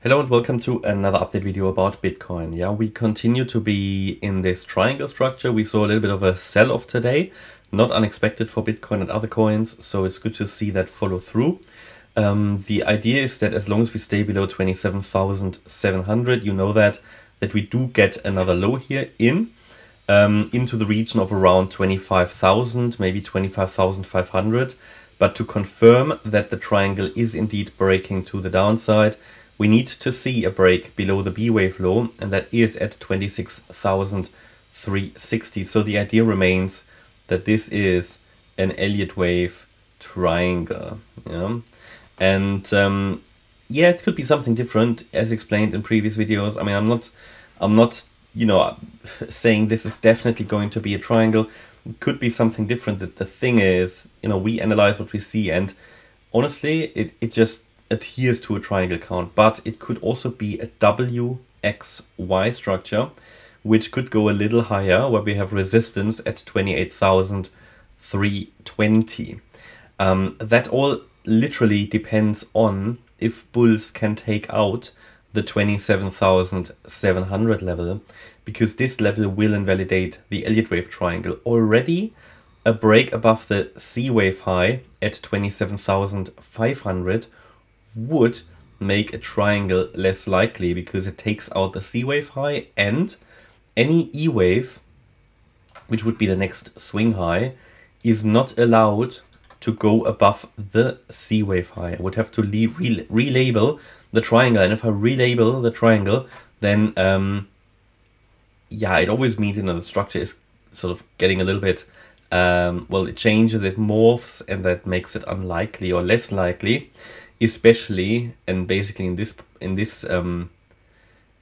Hello and welcome to another update video about Bitcoin. Yeah, we continue to be in this triangle structure. We saw a little bit of a sell-off today, not unexpected for Bitcoin and other coins, so it's good to see that follow through. The idea is that as long as we stay below 27,700, you know that we do get another low here into the region of around 25,000, maybe 25,500. But to confirm that the triangle is indeed breaking to the downside, we need to see a break below the B wave low, and that is at 26,360. So the idea remains that this is an Elliott Wave triangle. Yeah, and yeah, it could be something different, as explained in previous videos. I mean, I'm not, saying this is definitely going to be a triangle. It could be something different. That the thing is, we analyze what we see, and honestly, it just adheres to a triangle count, but it could also be a WXY structure, which could go a little higher, where we have resistance at 28,320. That all literally depends on if bulls can take out the 27,700 level, because this level will invalidate the Elliott Wave triangle. Already a break above the C wave high at 27,500 would make a triangle less likely, because it takes out the C wave high, and any E wave, which would be the next swing high, is not allowed to go above the C wave high. I would have to relabel the triangle, and if I relabel the triangle, then yeah, it always means the structure is sort of getting a little bit well, it changes, it morphs, and that makes it unlikely or less likely. Especially, and basically in this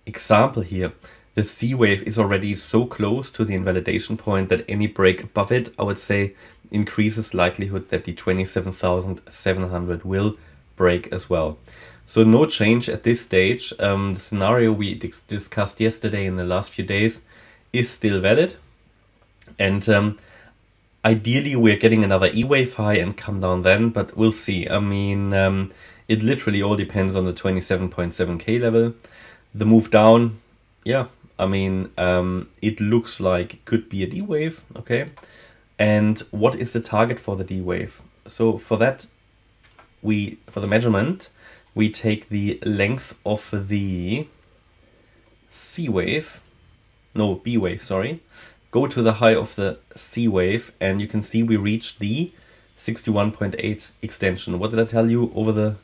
example here, the C wave is already so close to the invalidation point that any break above it, I would say, increases likelihood that the 27,700 will break as well. So no change at this stage. The scenario we discussed yesterday in the last few days is still valid, and ideally we're getting another E wave high and come down then, but we'll see. I mean, it literally all depends on the 27.7k level. The move down, yeah, I mean, it looks like it could be a D wave, okay? And what is the target for the D wave? So for that, for the measurement, we take the length of the C wave, no, B wave, sorry, go to the high of the C wave, and you can see we reached the 61.8 extension. What did I tell you over the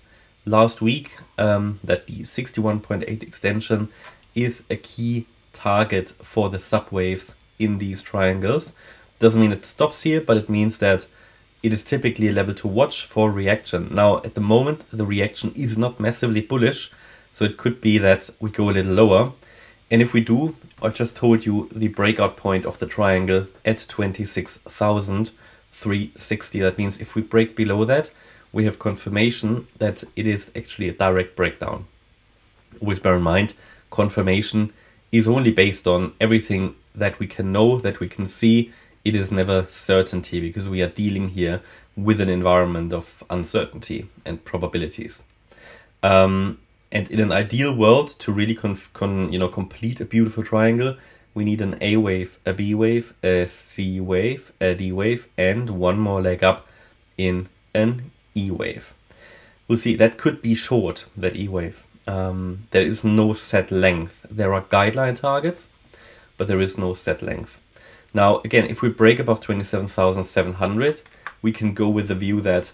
last week? That the 61.8 extension is a key target for the subwaves in these triangles. Doesn't mean it stops here, but it means that it is typically a level to watch for reaction. Now, at the moment, the reaction is not massively bullish, so it could be that we go a little lower. And if we do, I've just told you the breakout point of the triangle at 26,360. That means if we break below that, we have confirmation that it is actually a direct breakdown. Always bear in mind, confirmation is only based on everything that we can know, that we can see. It is never certainty, because we are dealing here with an environment of uncertainty and probabilities. And in an ideal world, to really complete a beautiful triangle, we need an A wave, a B wave, a C wave, a D wave, and one more leg up in an E wave. We'll see, that could be short, that E wave. There is no set length. There are guideline targets, but there is no set length. Now, again, if we break above 27,700, we can go with the view that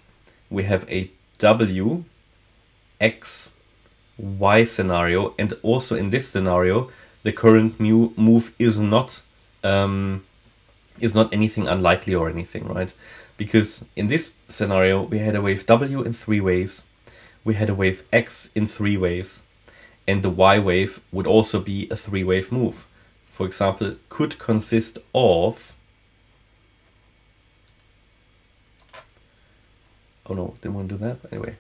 we have a W, X, Y scenario, and also in this scenario, the current move is not anything unlikely or anything, right? Because in this scenario, we had a wave W in 3 waves, we had a wave X in 3 waves, and the Y wave would also be a 3-wave move. For example, could consist of, oh no, didn't want to do that, anyway.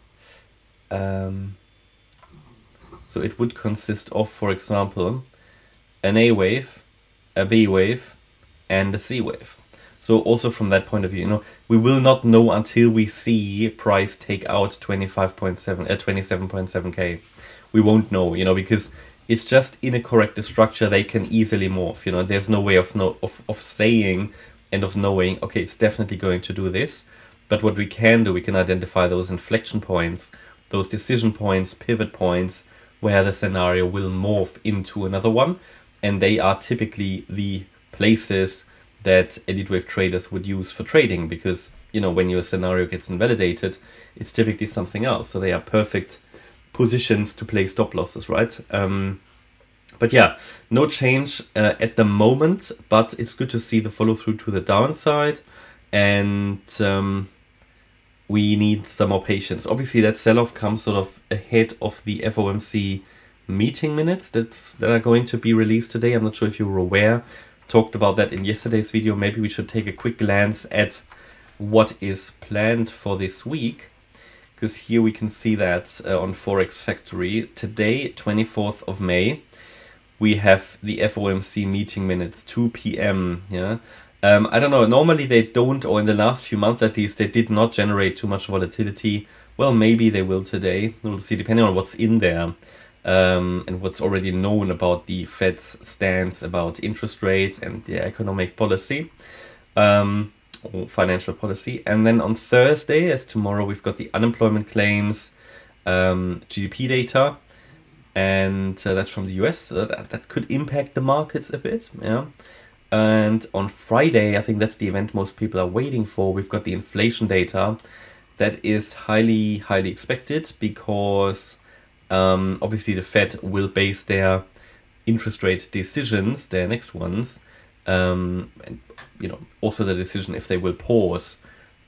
So it would consist of, for example, an A wave, a B wave, and a C wave. So also from that point of view, you know, we will not know until we see price take out 27.7K. We won't know, you know, because it's just in a corrective structure. They can easily morph, you know. There's no way of saying and of knowing, okay, it's definitely going to do this. But what we can do, we can identify those inflection points, those decision points, pivot points, where the scenario will morph into another one. And they are typically the places that Elliott Wave traders would use for trading, because, you know, when your scenario gets invalidated, it's typically something else. So they are perfect positions to play stop losses, right? But yeah, no change at the moment, but it's good to see the follow through to the downside, and we need some more patience. Obviously, that sell-off comes sort of ahead of the FOMC meeting minutes that are going to be released today. I'm not sure if you were aware. Talked about that in yesterday's video. Maybe we should take a quick glance at what is planned for this week, because here we can see that on Forex Factory today, 24th of May, we have the FOMC meeting minutes, 2 p.m. Yeah, I don't know. Normally they don't, or in the last few months at least, they did not generate too much volatility. Well, maybe they will today. We'll see, depending on what's in there. And what's already known about the Fed's stance about interest rates and their economic policy, or financial policy. And then on Thursday, as tomorrow, we've got the unemployment claims, GDP data, and that's from the US. So that could impact the markets a bit, yeah. And on Friday, I think that's the event most people are waiting for. We've got the inflation data that is highly, highly expected, because obviously the Fed will base their interest rate decisions, their next ones, and, you know, also the decision if they will pause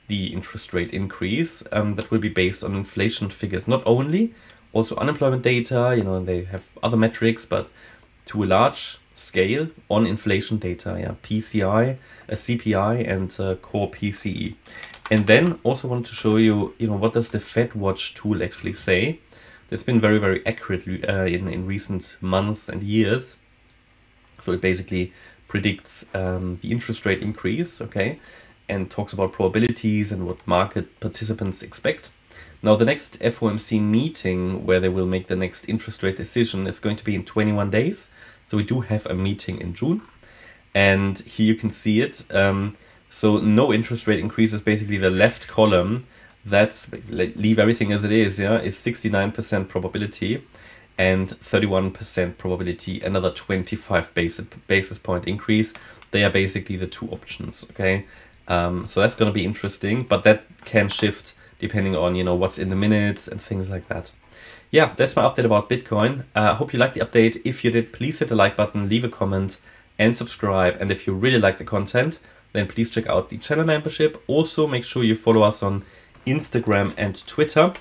the interest rate increase, that will be based on inflation figures, not only, also unemployment data, you know, and they have other metrics, but to a large scale on inflation data, yeah, PCI, CPI, and core PCE. And then also want to show you, you know, what does the Fed Watch tool actually say? That's been very, very accurate in recent months and years. So it basically predicts the interest rate increase, okay, and talks about probabilities and what market participants expect. Now, the next FOMC meeting where they will make the next interest rate decision is going to be in 21 days. So we do have a meeting in June, and here you can see it. So no interest rate increases, basically the left column. That's, leave everything as it is, yeah, is 69% probability and 31% probability, another 25 basis point increase. They are basically the two options, okay? So that's going to be interesting, but that can shift depending on, you know, what's in the minutes and things like that. Yeah, that's my update about Bitcoin. I hope you liked the update. If you did, please hit the like button, leave a comment, and subscribe. And if you really like the content, then please check out the channel membership. Also, make sure you follow us on Instagram and Twitter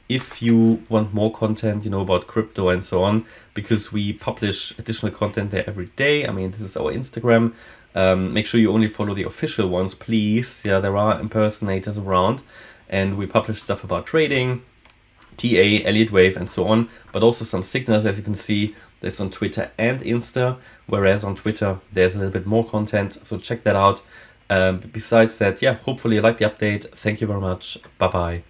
if you want more content, you know, about crypto and so on, because we publish additional content there every day. I mean, this is our Instagram. Make sure you only follow the official ones, please. Yeah, there are impersonators around, and we publish stuff about trading, TA, Elliott Wave, and so on, but also some signals, as you can see, that's on Twitter and Insta, whereas on Twitter there's a little bit more content, so check that out. Besides that, yeah, hopefully you like the update. Thank you very much. Bye bye.